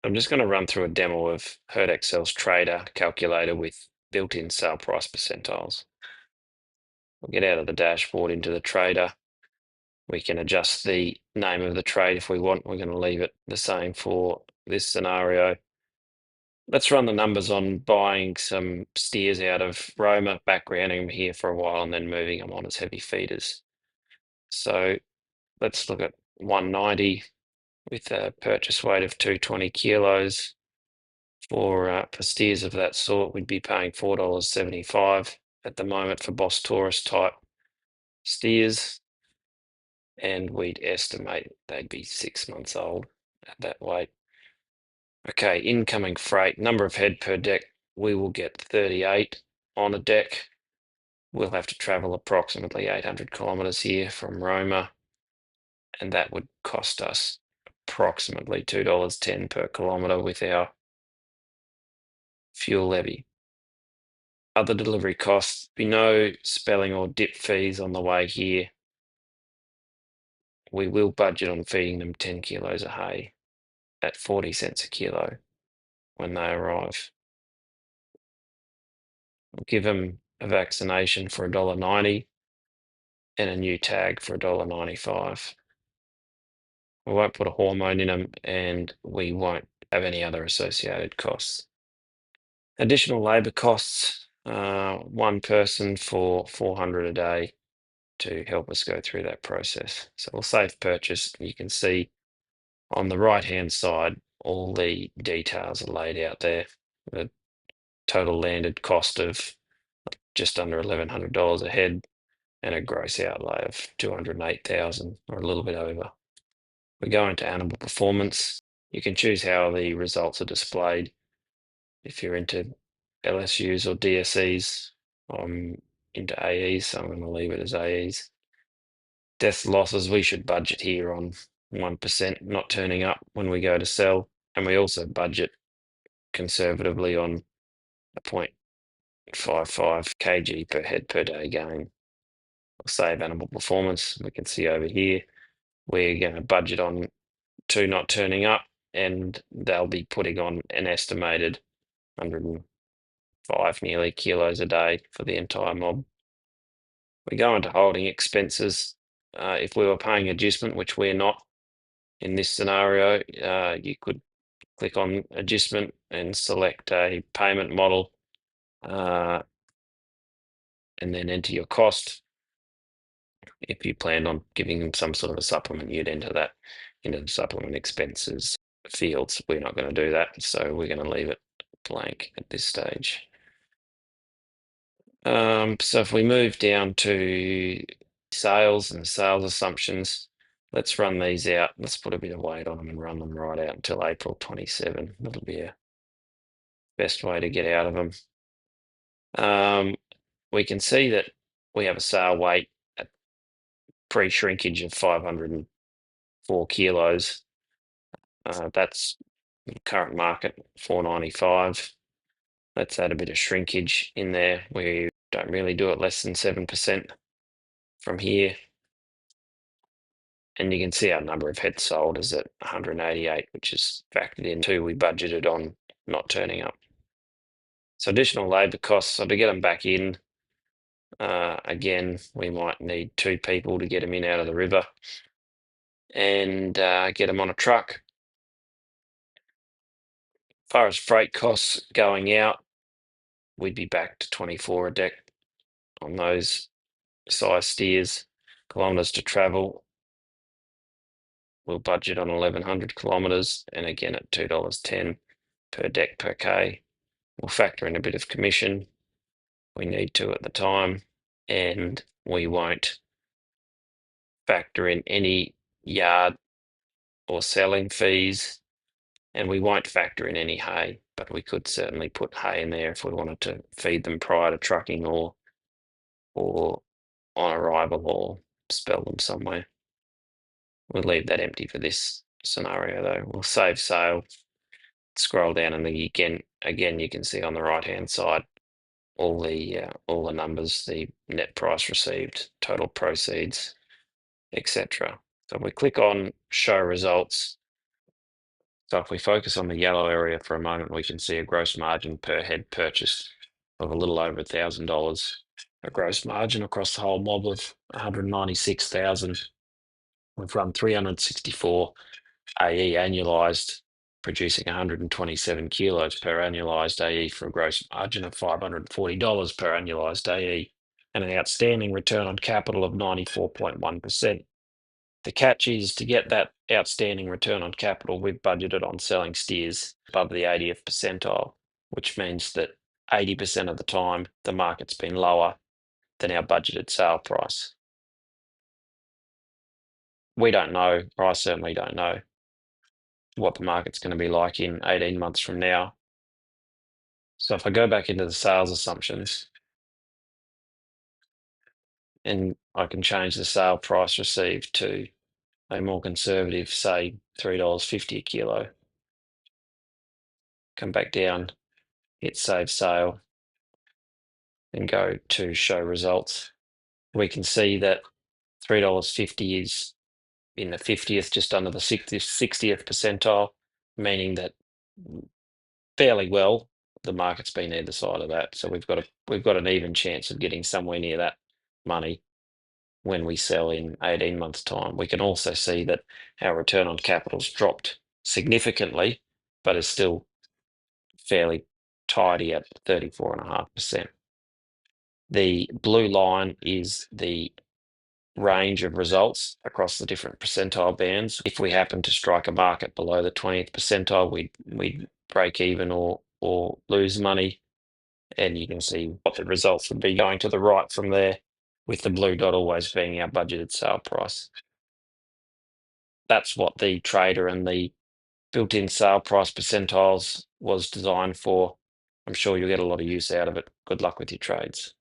I'm just going to run through a demo of Herd Excel's trader calculator with built-in sale price percentiles. We'll get out of the dashboard into the trader. We can adjust the name of the trade if we want. We're going to leave it the same for this scenario. Let's run the numbers on buying some steers out of Roma, backgrounding them here for a while, and then moving them on as heavy feeders. So let's look at 190 with a purchase weight of 220 kilos. For steers of that sort, we'd be paying $4.75 at the moment for Boss Taurus type steers, and we'd estimate they'd be 6 months old at that weight. Okay, incoming freight, number of head per deck, we will get 38 on a deck. We'll have to travel approximately 800 kilometres here from Roma, and that would cost us approximately $2.10 per kilometre with our fuel levy. Other delivery costs, be no spelling or dip fees on the way here. We will budget on feeding them 10 kilos of hay at 40 cents a kilo when they arrive. We'll give them a vaccination for $1.90 and a new tag for $1.95. We won't put a hormone in them, and we won't have any other associated costs. Additional labour costs, one person for 400 a day to help us go through that process. So we'll save purchase. You can see on the right hand side, all the details are laid out there. The total landed cost of just under $1,100 a head and a gross outlay of 208,000 or a little bit over. We go into animal performance. You can choose how the results are displayed. If you're into LSUs or DSEs, I'm into AEs, so I'm going to leave it as AEs. Death losses, we should budget here on 1% not turning up when we go to sell. And we also budget conservatively on a 0.55 kg per head per day gain. We'll save animal performance. We can see over here, we're going to budget on 2 not turning up, and they'll be putting on an estimated 105 nearly kilos a day for the entire mob. We go into holding expenses. If we were paying adjustment, which we're not in this scenario, you could click on adjustment and select a payment model, and then enter your cost. If you planned on giving them some sort of a supplement, you'd enter that into the supplement expenses fields. We're not going to do that, so we're going to leave it blank at this stage. So if we move down to sales and sales assumptions, let's run these out. Let's put a bit of weight on them and run them right out until April 27. That'll be a best way to get out of them. We can see that we have a sale weight at pre-shrinkage of 504 kilos. That's current market 495. Let's add a bit of shrinkage in there. We don't really do it less than 7% from here. And you can see our number of heads sold is at 188, which is factored into. We budgeted on not turning up. So additional labour costs. So to get them back in, again, we might need 2 people to get them in out of the river and get them on a truck. As far as freight costs going out, we'd be back to 24 a deck on those size steers. Kilometres to travel, we'll budget on 1,100 kilometres, and again at $2.10 per deck per K. We'll factor in a bit of commission. We need to at the time, and we won't factor in any yard or selling fees, and we won't factor in any hay, but we could certainly put hay in there if we wanted to feed them prior to trucking or on arrival or spell them somewhere. We'll leave that empty for this scenario though. We'll save sale, scroll down, and again you can see on the right hand side all the numbers, the net price received, total proceeds, etc. So we click on show results. So if we focus on the yellow area for a moment, we can see a gross margin per head purchased of a little over $1,000. A gross margin across the whole mob of 196,000. We've run 364 AE annualized, producing 127 kilos per annualized AE for a gross margin of $540 per annualized AE, and an outstanding return on capital of 94.1%. The catch is to get that outstanding return on capital, we've budgeted on selling steers above the 80th percentile, which means that 80% of the time the market's been lower than our budgeted sale price. We don't know, or I certainly don't know, what the market's going to be like in 18 months from now. So if I go back into the sales assumptions and I can change the sale price received to a more conservative, say $3.50 a kilo, come back down, hit save sale, and go to show results, we can see that $3.50 is in the 50th, just under the 60th percentile, meaning that fairly well the market's been either side of that. So we've got an even chance of getting somewhere near that money when we sell in 18 months' time. We can also see that our return on capital's dropped significantly, but is still fairly tidy at 34.5%. The blue line is the range of results across the different percentile bands. If we happen to strike a market below the 20th percentile, we'd break even or lose money. And you can see what the results would be going to the right from there, with the blue dot always being our budgeted sale price. That's what the trader and the built-in sale price percentiles was designed for. I'm sure you'll get a lot of use out of it. Good luck with your trades.